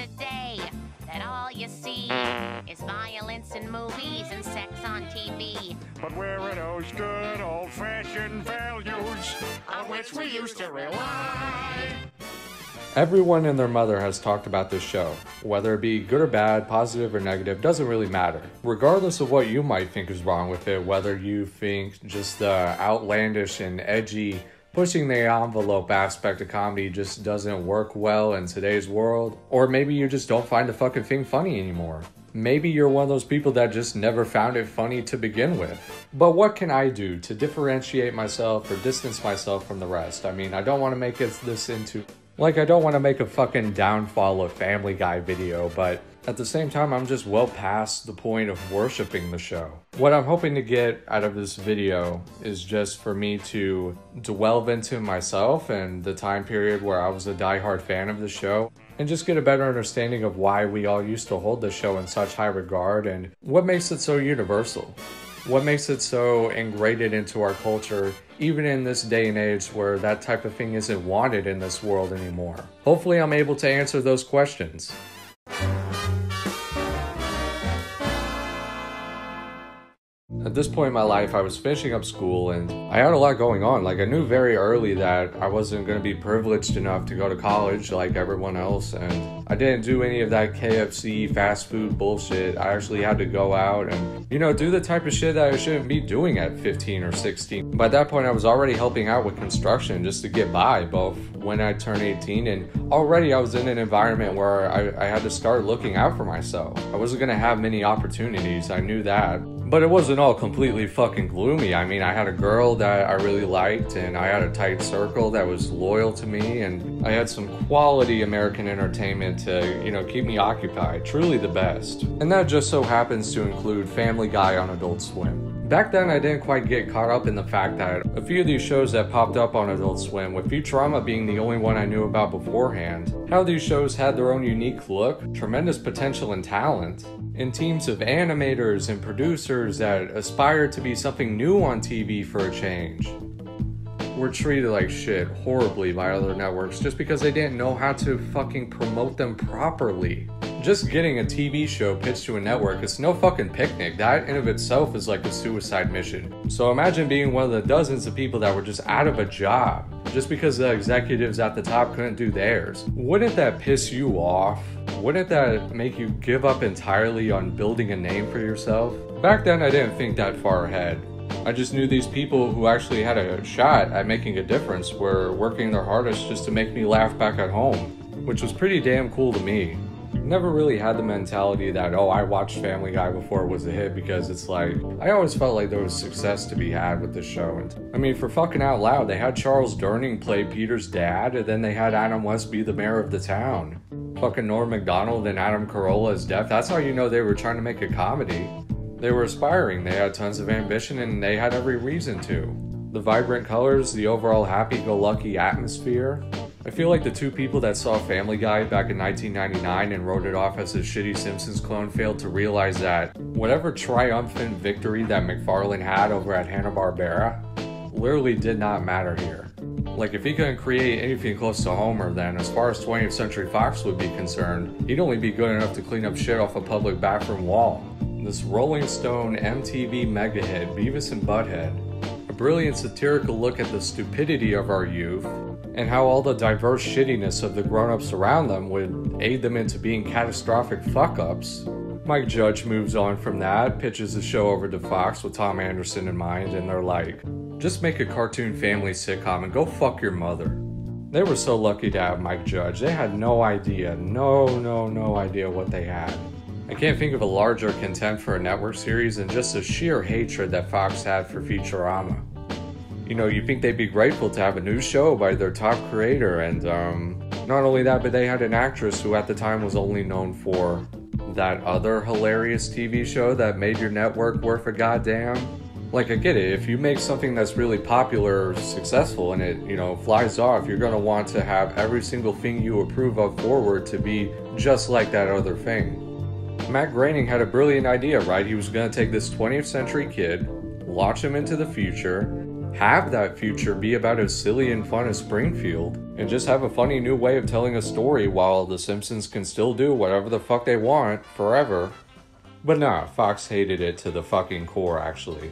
today that all you see is violence in movies and sex on TV. But where are those good old-fashioned values on which we used to rely? Everyone and their mother has talked about this show. Whether it be good or bad, positive or negative, doesn't really matter. Regardless of what you might think is wrong with it, whether you think just the outlandish and edgy, pushing the envelope aspect of comedy just doesn't work well in today's world, or maybe you just don't find the fucking thing funny anymore. Maybe you're one of those people that just never found it funny to begin with. But what can I do to differentiate myself or distance myself from the rest? I mean, I don't want to make this into... I don't want to make a fucking downfall of Family Guy video, but at the same time, I'm just well past the point of worshiping the show. What I'm hoping to get out of this video is just for me to delve into myself and the time period where I was a diehard fan of the show, and just get a better understanding of why we all used to hold the show in such high regard and what makes it so universal. What makes it so ingrained into our culture, even in this day and age where that type of thing isn't wanted in this world anymore? Hopefully I'm able to answer those questions. At this point in my life, I was finishing up school and I had a lot going on. I knew very early that I wasn't going to be privileged enough to go to college like everyone else, and I didn't do any of that KFC fast food bullshit. I actually had to go out and, do the type of shit that I shouldn't be doing at 15 or 16. By that point, I was already helping out with construction just to get by, both when I turned 18 and already I was in an environment where I had to start looking out for myself. I wasn't going to have many opportunities, I knew that. But it wasn't all completely fucking gloomy. I mean, I had a girl that I really liked, and I had a tight circle that was loyal to me, and I had some quality American entertainment to, keep me occupied. Truly the best. And that just so happens to include Family Guy on Adult Swim. Back then, I didn't quite get caught up in the fact that a few of these shows that popped up on Adult Swim, with Futurama being the only one I knew about beforehand, how these shows had their own unique look, tremendous potential and talent, and teams of animators and producers that aspired to be something new on TV for a change, were treated like shit horribly by other networks just because they didn't know how to fucking promote them properly. Just getting a TV show pitched to a network is no fucking picnic. That in of itself is like a suicide mission. So imagine being one of the dozens of people that were just out of a job just because the executives at the top couldn't do theirs. Wouldn't that piss you off? Wouldn't that make you give up entirely on building a name for yourself? Back then, I didn't think that far ahead. I just knew these people who actually had a shot at making a difference were working their hardest just to make me laugh back at home, which was pretty damn cool to me. Never really had the mentality that, I watched Family Guy before it was a hit, because it's I always felt like there was success to be had with the show. And I mean, for fucking out loud, they had Charles Durning play Peter's dad, and then they had Adam West be the mayor of the town. Fucking Norm Macdonald and Adam Carolla as deaf. That's how you know they were trying to make a comedy. They were aspiring, they had tons of ambition, and they had every reason to. The vibrant colors, the overall happy-go-lucky atmosphere. I feel like the two people that saw Family Guy back in 1999 and wrote it off as a shitty Simpsons clone failed to realize that whatever triumphant victory that McFarlane had over at Hanna-Barbera literally did not matter here. If he couldn't create anything close to Homer, then as far as 20th Century Fox would be concerned, he'd only be good enough to clean up shit off a public bathroom wall. This Rolling Stone MTV mega hit, Beavis and Butthead, a brilliant satirical look at the stupidity of our youth, and how all the diverse shittiness of the grown-ups around them would aid them into being catastrophic fuck-ups. Mike Judge moves on from that, pitches the show over to Fox with Tom Anderson in mind, and they're like, just make a cartoon family sitcom and go fuck your mother. They were so lucky to have Mike Judge. They had no idea, no idea what they had. I can't think of a larger contempt for a network series than just the sheer hatred that Fox had for Futurama. You think they'd be grateful to have a new show by their top creator, and not only that, but they had an actress who at the time was only known for that other hilarious TV show that made your network worth a goddamn. I get it, if you make something that's really popular or successful and it, flies off, you're gonna want to have every single thing you approve of forward to be just like that other thing. Matt Groening had a brilliant idea, right? He was gonna take this 20th century kid, launch him into the future, have that future be about as silly and fun as Springfield, and just have a funny new way of telling a story while The Simpsons can still do whatever the fuck they want forever. But nah, Fox hated it to the fucking core, actually.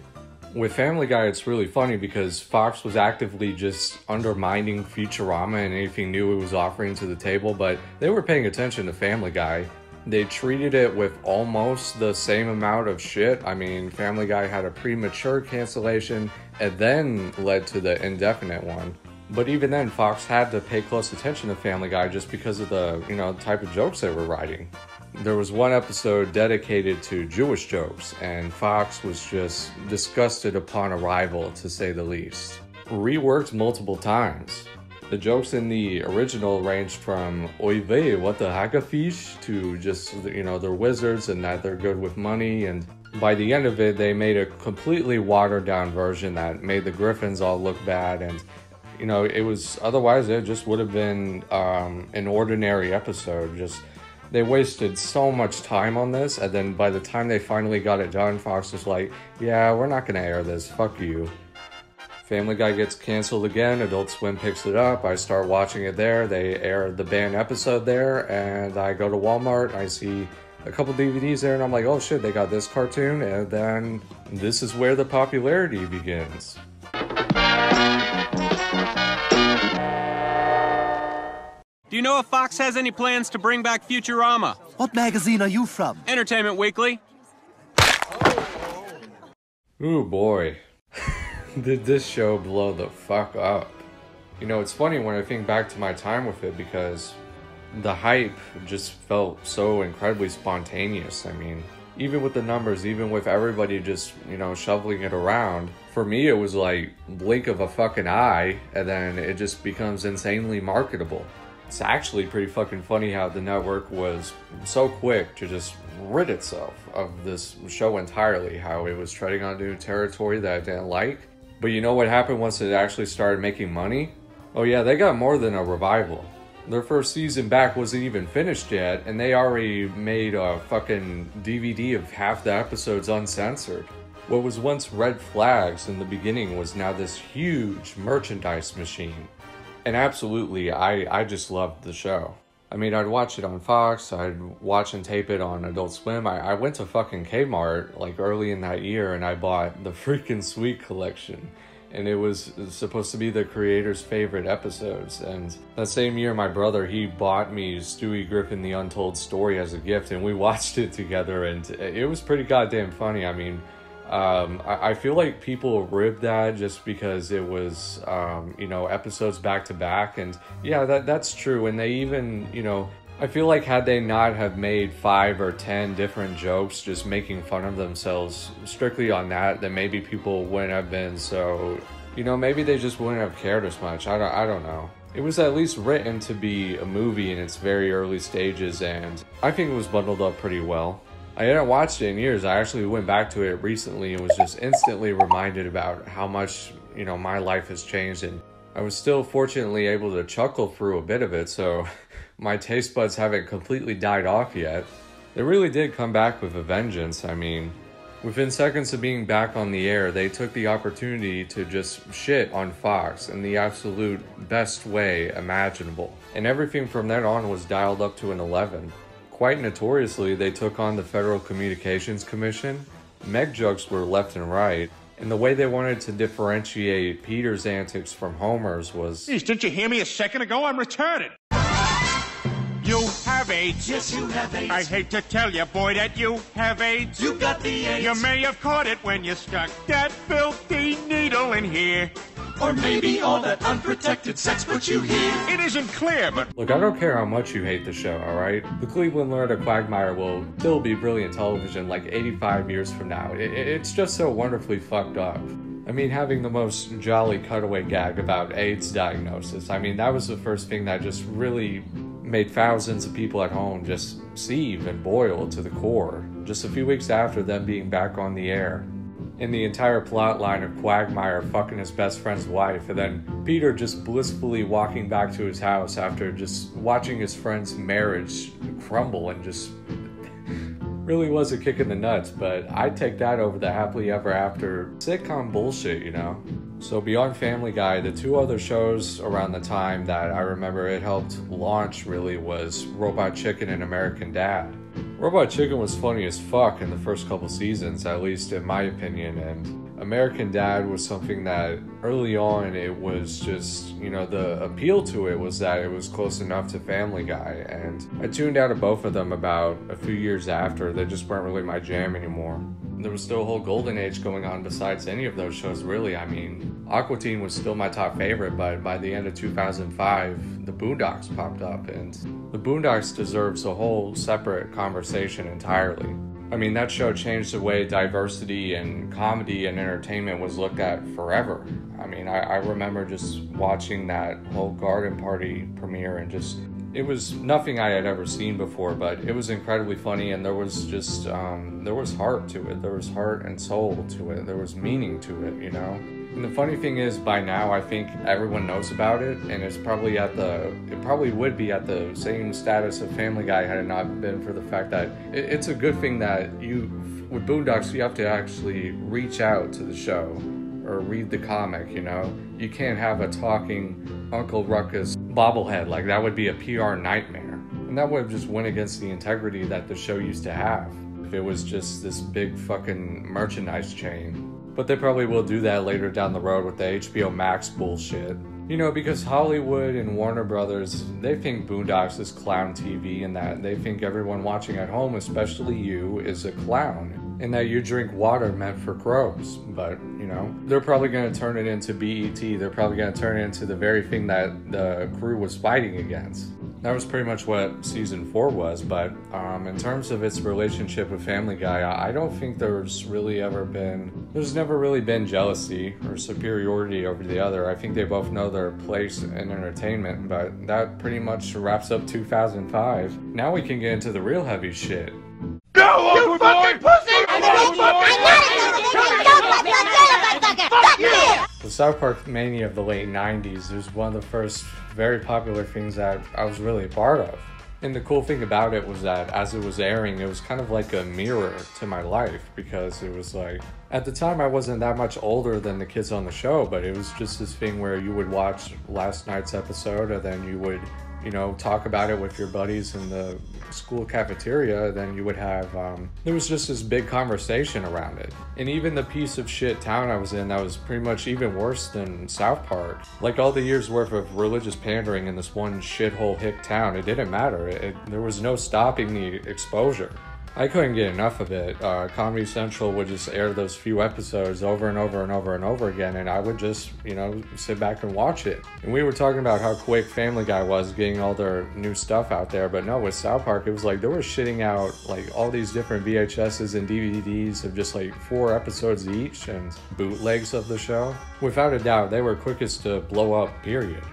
With Family Guy, it's really funny because Fox was actively just undermining Futurama and anything new it was offering to the table, but they were paying attention to Family Guy. They treated it with almost the same amount of shit. I mean, Family Guy had a premature cancellation and then led to the indefinite one. But even then, Fox had to pay close attention to Family Guy just because of the, type of jokes they were writing. There was one episode dedicated to Jewish jokes, and Fox was just disgusted upon arrival, to say the least. Reworked multiple times. The jokes in the original ranged from "Oy vey, what the hagafish" to just, they're wizards and that they're good with money, and by the end of it, they made a completely watered down version that made the Griffins all look bad, and otherwise it just would have been an ordinary episode. They wasted so much time on this, and then by the time they finally got it done, Fox was like, yeah, we're not gonna air this, fuck you. Family Guy gets canceled again, Adult Swim picks it up, I start watching it there, they air the banned episode there, and I go to Walmart, I see a couple DVDs there, and I'm like, oh shit, they got this cartoon, and then this is where the popularity begins. Do you know if Fox has any plans to bring back Futurama? What magazine are you from? Entertainment Weekly. Ooh boy. Did this show blow the fuck up? It's funny when I think back to my time with it because the hype just felt so incredibly spontaneous. I mean, even with the numbers, even with everybody just, shoveling it around, for me it was like blink of a fucking eye and then it just becomes insanely marketable. It's actually pretty fucking funny how the network was so quick to just rid itself of this show entirely, how it was treading on new territory that I didn't like. But you know what happened once it actually started making money? Oh yeah, they got more than a revival. Their first season back wasn't even finished yet, and they already made a fucking DVD of half the episodes uncensored. What was once red flags in the beginning was now this huge merchandise machine. And absolutely, I just loved the show. I mean, I'd watch it on Fox, I'd watch and tape it on Adult Swim. I went to fucking Kmart like early in that year and I bought the freaking Sweet collection. And it was supposed to be the creator's favorite episodes. And that same year, my brother, he bought me Stewie Griffin The Untold Story as a gift and we watched it together and it was pretty goddamn funny. I mean, I feel like people ribbed that just because it was, episodes back to back, and yeah, that's true. And they even, I feel like had they not have made 5 or 10 different jokes just making fun of themselves strictly on that, then maybe people wouldn't have been so, maybe they just wouldn't have cared as much. I don't know. It was at least written to be a movie in its very early stages, and I think it was bundled up pretty well. I hadn't watched it in years. I actually went back to it recently and was just instantly reminded about how much, my life has changed. And I was still fortunately able to chuckle through a bit of it, so my taste buds haven't completely died off yet. They really did come back with a vengeance. I mean, within seconds of being back on the air, they took the opportunity to just shit on Fox in the absolute best way imaginable. And everything from then on was dialed up to an 11. Quite notoriously, they took on the Federal Communications Commission. Meg jokes were left and right, and the way they wanted to differentiate Peter's antics from Homer's was... Geez, didn't you hear me a second ago? I'm retarded. You have AIDS. Yes, you have AIDS. I hate to tell you, boy, that you have AIDS. You got the AIDS. You may have caught it when you stuck that filthy needle in here. Or maybe all that unprotected sex put you here. It isn't clear, but... Look, I don't care how much you hate the show, alright? The Cleveland Lord of Quagmire will still be brilliant television like 85 years from now. It's just so wonderfully fucked up. I mean, having the most jolly cutaway gag about AIDS diagnosis, I mean, that was the first thing that just really made thousands of people at home just seethe and boil to the core, just a few weeks after them being back on the air. In the entire plot line of Quagmire fucking his best friend's wife, and then Peter just blissfully walking back to his house after just watching his friend's marriage crumble, and just really was a kick in the nuts. But I'd take that over the happily ever after sitcom bullshit, So beyond Family Guy, the two other shows around the time that I remember it helped launch really was Robot Chicken and American Dad. Robot Chicken was funny as fuck in the first couple seasons, at least in my opinion, and American Dad was something that early on it was just, you know, the appeal to it was that it was close enough to Family Guy, and I tuned out of both of them about a few years after. They just weren't really my jam anymore. There was still a whole golden age going on besides any of those shows, really. I mean, Aqua Teen was still my top favorite, but by the end of 2005, the Boondocks popped up, and the Boondocks deserves a whole separate conversation entirely. I mean, that show changed the way diversity and comedy and entertainment was looked at forever. I mean, I remember just watching that whole Garden Party premiere and just, it was nothing I had ever seen before, but it was incredibly funny, and there was just, there was heart to it. There was heart and soul to it. There was meaning to it, you know? And the funny thing is, by now, I think everyone knows about it, and it probably would be at the same status of Family Guy had it not been for the fact that it's a good thing that with Boondocks, you have to actually reach out to the show or read the comic, you know? You can't have a talking Uncle Ruckus bobblehead. Like, that would be a PR nightmare. And that would have just went against the integrity that the show used to have if it was just this big fucking merchandise chain. But they probably will do that later down the road with the HBO Max bullshit. You know, because Hollywood and Warner Brothers, they think Boondocks is clown TV, and that they think everyone watching at home, especially you, is a clown, and that you drink water meant for crows. But, you know, they're probably going to turn it into BET. They're probably going to turn it into the very thing that the crew was fighting against. That was pretty much what season 4 was, but in terms of its relationship with Family Guy, I don't think there's never really been jealousy or superiority over the other. I think they both know their place in entertainment, but that pretty much wraps up 2005. Now we can get into the real heavy shit. Go, you fucking pussy! The South Park mania of the late 90s was one of the first very popular things that I was really a part of. And the cool thing about it was that as it was airing, it was kind of like a mirror to my life, because it was like, at the time I wasn't that much older than the kids on the show, but it was just this thing where you would watch last night's episode and then you would, you know, talk about it with your buddies in the school cafeteria. Then you would have, there was just this big conversation around it. And even the piece of shit town I was in, that was pretty much even worse than South Park. Like, all the years worth of religious pandering in this one shithole hick town, it didn't matter. There was no stopping the exposure. I couldn't get enough of it. Comedy Central would just air those few episodes over and over and over and over again, and I would just, you know, sit back and watch it. And we were talking about how quick Family Guy was getting all their new stuff out there, but no, with South Park, it was like they were shitting out like all these different VHSs and DVDs of just like 4 episodes each and bootlegs of the show. Without a doubt, they were quickest to blow up, period.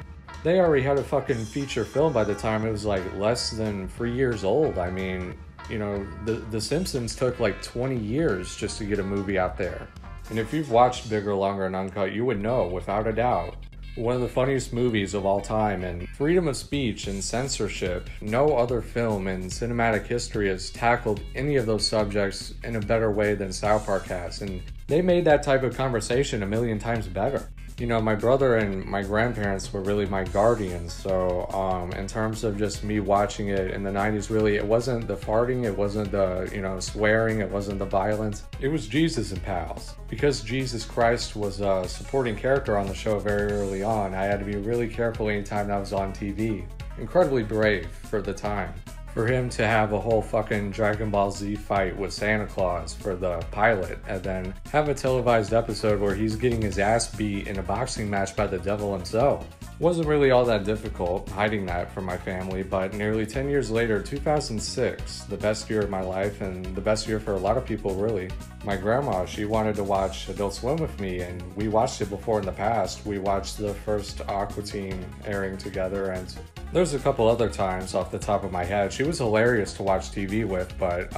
They already had a fucking feature film by the time it was like less than 3 years old. I mean, you know, The Simpsons took like 20 years just to get a movie out there. And if you've watched Bigger, Longer, and Uncut, you would know, without a doubt, one of the funniest movies of all time, and freedom of speech and censorship. No other film in cinematic history has tackled any of those subjects in a better way than South Park has, and they made that type of conversation a million times better. You know, my brother and my grandparents were really my guardians, so in terms of just me watching it in the 90s, really, it wasn't the farting, it wasn't the, you know, swearing, it wasn't the violence. It was Jesus and Pals. Because Jesus Christ was a supporting character on the show very early on, I had to be really careful anytime that was on TV. Incredibly brave for the time. For him to have a whole fucking Dragon Ball Z fight with Santa Claus for the pilot, and then have a televised episode where he's getting his ass beat in a boxing match by the devil himself. Wasn't really all that difficult hiding that from my family, but nearly 10 years later, 2006, the best year of my life and the best year for a lot of people, really. My grandma, she wanted to watch Adult Swim with me, and we watched it before in the past. We watched the first Aqua Teen airing together, and there's a couple other times off the top of my head. She was hilarious to watch TV with, but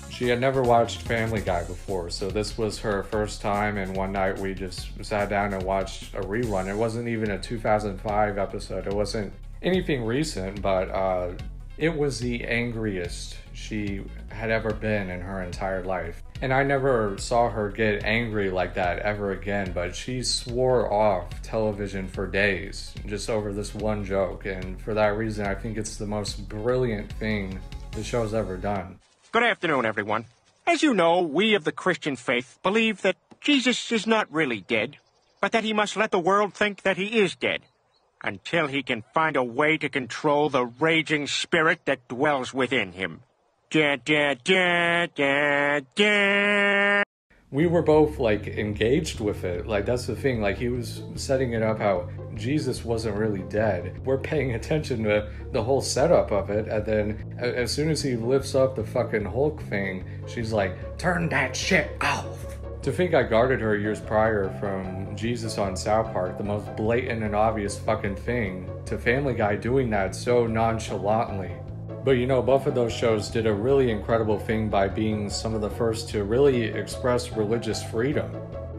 she had never watched Family Guy before, so this was her first time, and one night we just sat down and watched a rerun. It wasn't even a 2005 episode. It wasn't anything recent, but It was the angriest she had ever been in her entire life. And I never saw her get angry like that ever again, but she swore off television for days just over this one joke. And for that reason, I think it's the most brilliant thing the show's ever done. Good afternoon, everyone. As you know, we of the Christian faith believe that Jesus is not really dead, but that he must let the world think that he is dead, until he can find a way to control the raging spirit that dwells within him. Da, da, da, da, da. We were both like engaged with it. Like, that's the thing. Like, he was setting it up how Jesus wasn't really dead. We're paying attention to the whole setup of it, and then as soon as he lifts up the fucking Hulk thing, she's like, turn that shit off. To think I guarded her years prior from Jesus on South Park, the most blatant and obvious fucking thing, to Family Guy doing that so nonchalantly. But you know, both of those shows did a really incredible thing by being some of the first to really express religious freedom.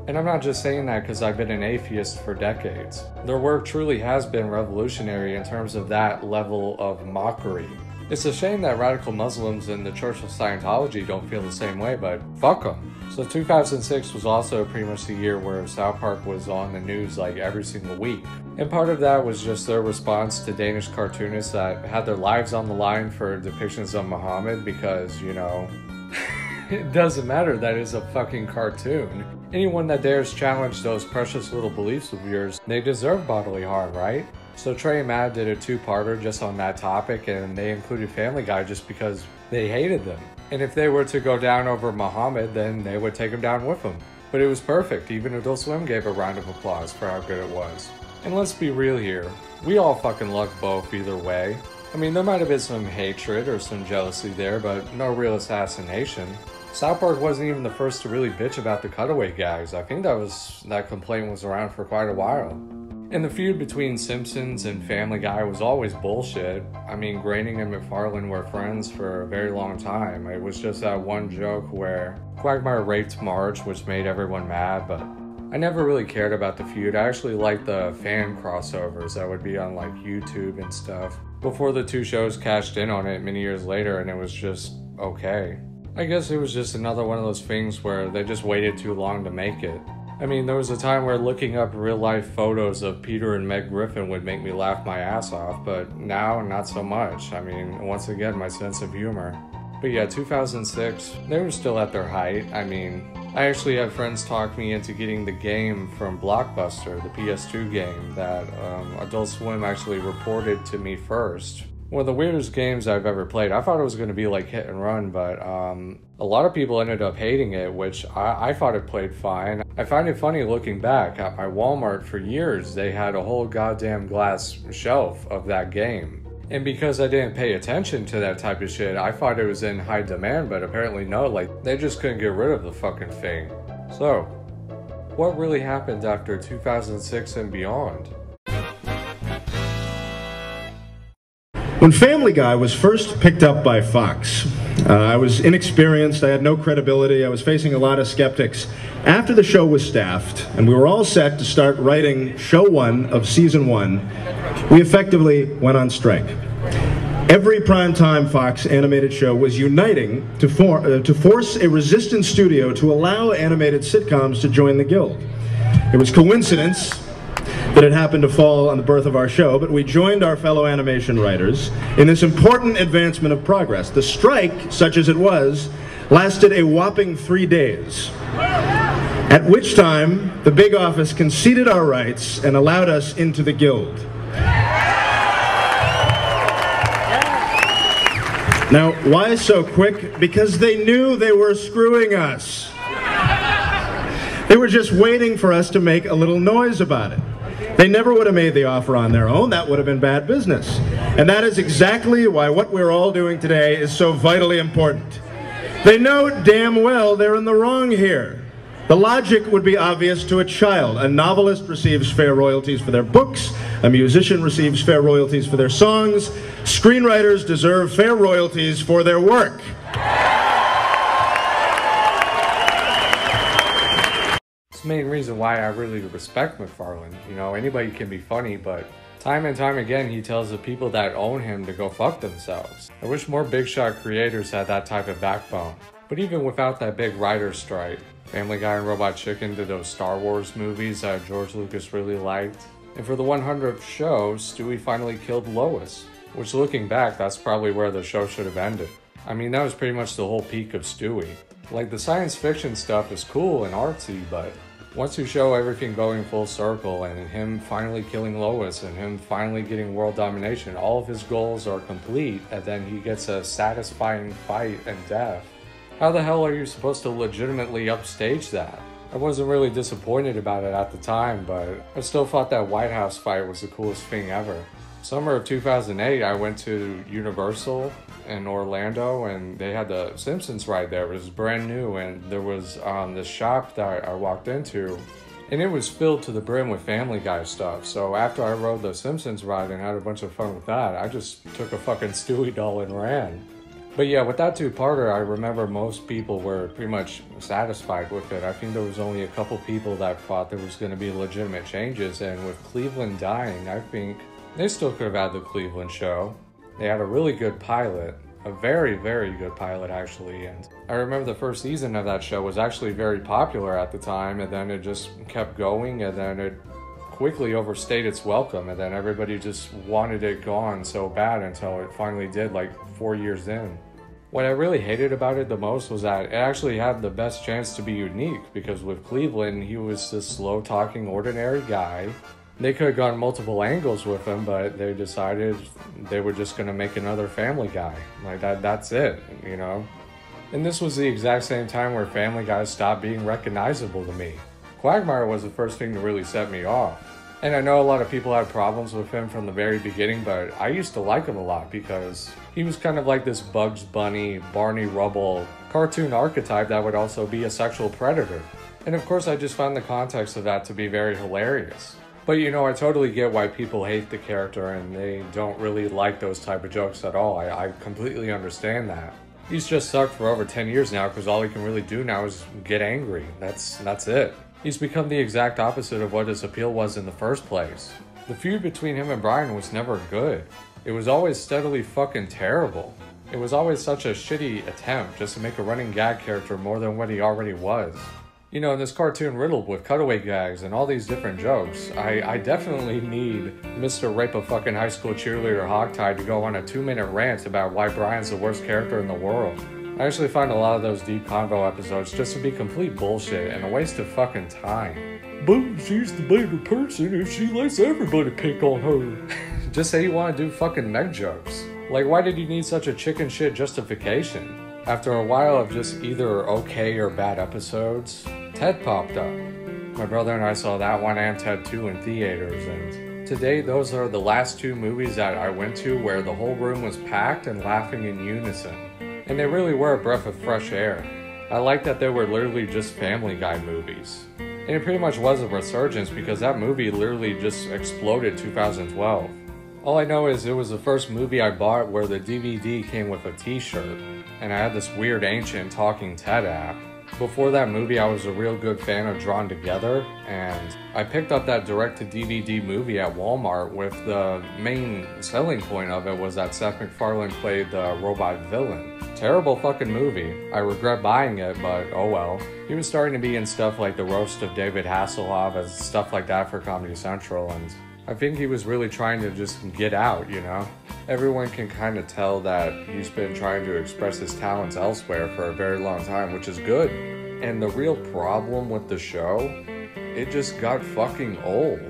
And I'm not just saying that because I've been an atheist for decades. Their work truly has been revolutionary in terms of that level of mockery. It's a shame that radical Muslims in the Church of Scientology don't feel the same way, but fuck them. So 2006 was also pretty much the year where South Park was on the news like every single week. And part of that was just their response to Danish cartoonists that had their lives on the line for depictions of Muhammad because, you know, it doesn't matter that it's a fucking cartoon. Anyone that dares challenge those precious little beliefs of yours, they deserve bodily harm, right? So Trey and Matt did a two-parter just on that topic, and they included Family Guy just because they hated them. And if they were to go down over Muhammad, then they would take him down with them. But it was perfect. Even Adult Swim gave a round of applause for how good it was. And let's be real here. We all fucking loved both either way. I mean, there might have been some hatred or some jealousy there, but no real assassination. South Park wasn't even the first to really bitch about the cutaway gags. I think that complaint was around for quite a while. And the feud between Simpsons and Family Guy was always bullshit. I mean, Groening and McFarlane were friends for a very long time. It was just that one joke where Quagmire raped Marge, which made everyone mad, but I never really cared about the feud. I actually liked the fan crossovers that would be on like YouTube and stuff before the two shows cashed in on it many years later, and it was just okay. I guess it was just another one of those things where they just waited too long to make it. I mean, there was a time where looking up real-life photos of Peter and Meg Griffin would make me laugh my ass off, but now, not so much. I mean, once again, my sense of humor. But yeah, 2006, they were still at their height. I mean, I actually had friends talk me into getting the game from Blockbuster, the PS2 game, that Adult Swim actually reported to me first. One of the weirdest games I've ever played. I thought it was going to be like hit and run, but a lot of people ended up hating it, which I thought it played fine. I find it funny looking back. At my Walmart for years, they had a whole goddamn glass shelf of that game. And because I didn't pay attention to that type of shit, I thought it was in high demand, but apparently no, like they just couldn't get rid of the fucking thing. So, what really happened after 2006 and beyond? When Family Guy was first picked up by Fox, I was inexperienced, I had no credibility, I was facing a lot of skeptics. After the show was staffed, and we were all set to start writing show 1 of season 1, we effectively went on strike. Every primetime Fox animated show was uniting to force a resistance studio to allow animated sitcoms to join the guild. It was coincidence that it happened to fall on the birth of our show, but we joined our fellow animation writers in this important advancement of progress. The strike, such as it was, lasted a whopping 3 days, at which time the big office conceded our rights and allowed us into the guild. Now, why so quick? Because they knew they were screwing us. They were just waiting for us to make a little noise about it. They never would have made the offer on their own. That would have been bad business. And that is exactly why what we're all doing today is so vitally important. They know damn well they're in the wrong here. The logic would be obvious to a child. A novelist receives fair royalties for their books. A musician receives fair royalties for their songs. Screenwriters deserve fair royalties for their work. It's the main reason why I really respect McFarlane. You know, anybody can be funny, but Time and time again, he tells the people that own him to go fuck themselves. I wish more big shot creators had that type of backbone. But even without that big writer's strike, Family Guy and Robot Chicken did those Star Wars movies that George Lucas really liked. And for the 100th show, Stewie finally killed Lois. Which, looking back, that's probably where the show should have ended. I mean, that was pretty much the whole peak of Stewie. Like, the science fiction stuff is cool and artsy, but once you show everything going full circle and him finally killing Lois and him finally getting world domination, all of his goals are complete, and then he gets a satisfying fight and death. How the hell are you supposed to legitimately upstage that? I wasn't really disappointed about it at the time, but I still thought that White House fight was the coolest thing ever. Summer of 2008, I went to Universal in Orlando, and they had the Simpsons ride there. It was brand new, and there was this shop that I walked into, and it was filled to the brim with Family Guy stuff. So after I rode the Simpsons ride and had a bunch of fun with that, I just took a fucking Stewie doll and ran. But yeah, with that two-parter, I remember most people were pretty much satisfied with it. I think there was only a couple people that thought there was going to be legitimate changes, and with Cleveland dying, I think they still could have had the Cleveland show. They had a really good pilot, a very, very good pilot actually, and I remember the first season of that show was actually very popular at the time, and then it just kept going, and then it quickly overstayed its welcome, and then everybody just wanted it gone so bad until it finally did, like 4 years in. What I really hated about it the most was that it actually had the best chance to be unique, because with Cleveland, he was this slow-talking, ordinary guy. They could have gone multiple angles with him, but they decided they were just going to make another Family Guy. Like, that's it, you know? And this was the exact same time where Family Guy stopped being recognizable to me. Quagmire was the first thing to really set me off. And I know a lot of people had problems with him from the very beginning, but I used to like him a lot because he was kind of like this Bugs Bunny, Barney Rubble cartoon archetype that would also be a sexual predator. And of course I just found the context of that to be very hilarious. But you know, I totally get why people hate the character and they don't really like those type of jokes at all. I completely understand that. He's just sucked for over 10 years now because all he can really do now is get angry. That's it. He's become the exact opposite of what his appeal was in the first place. The feud between him and Brian was never good. It was always steadily fucking terrible. It was always such a shitty attempt just to make a running gag character more than what he already was. You know, in this cartoon riddled with cutaway gags and all these different jokes, I definitely need Mr. Rape a fucking high school cheerleader Hogtie to go on a 2-minute rant about why Brian's the worst character in the world. I actually find a lot of those deep convo episodes just to be complete bullshit and a waste of fucking time. But she's the better person if she lets everybody pick on her. Just say you want to do fucking Meg jokes. Like, why did you need such a chicken shit justification? After a while of just either okay or bad episodes, Ted popped up. My brother and I saw that one and Ted 2 in theaters, and today those are the last 2 movies that I went to where the whole room was packed and laughing in unison. And they really were a breath of fresh air. I like that they were literally just Family Guy movies. And it pretty much was a resurgence because that movie literally just exploded 2012. All I know is it was the first movie I bought where the DVD came with a t-shirt, and I had this weird ancient Talking Ted app. Before that movie, I was a real good fan of Drawn Together, and I picked up that direct-to-DVD movie at Walmart with the main selling point of it was that Seth MacFarlane played the robot villain. Terrible fucking movie. I regret buying it, but oh well. He was starting to be in stuff like the Roast of David Hasselhoff and stuff like that for Comedy Central, and I think he was really trying to just get out, you know? Everyone can kind of tell that he's been trying to express his talents elsewhere for a very long time, which is good. And the real problem with the show, it just got fucking old.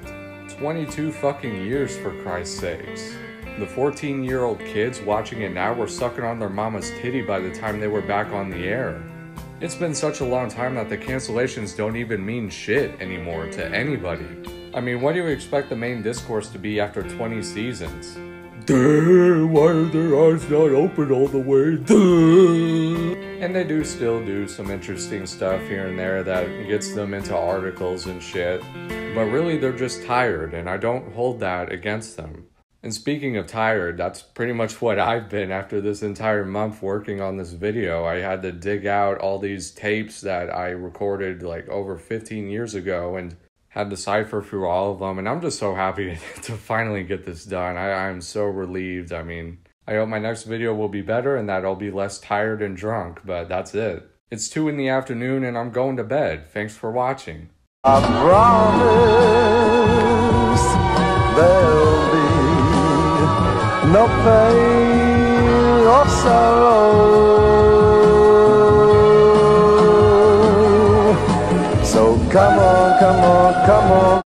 22 fucking years, for Christ's sakes. The 14-year-old kids watching it now were sucking on their mama's titty by the time they were back on the air. It's been such a long time that the cancellations don't even mean shit anymore to anybody. I mean, what do you expect the main discourse to be after 20 seasons? Duh, why are their eyes not open all the way? Duh. And they do still do some interesting stuff here and there that gets them into articles and shit. But really, they're just tired, and I don't hold that against them. And speaking of tired, that's pretty much what I've been after this entire month working on this video. I had to dig out all these tapes that I recorded like over 15 years ago and had to cipher through all of them, and I'm just so happy to finally get this done. I'm so relieved. I mean, I hope my next video will be better and that I'll be less tired and drunk, but that's it. It's 2 in the afternoon and I'm going to bed. Thanks for watching. I promise there'll be no pain or sorrow. So come on, come on, come on.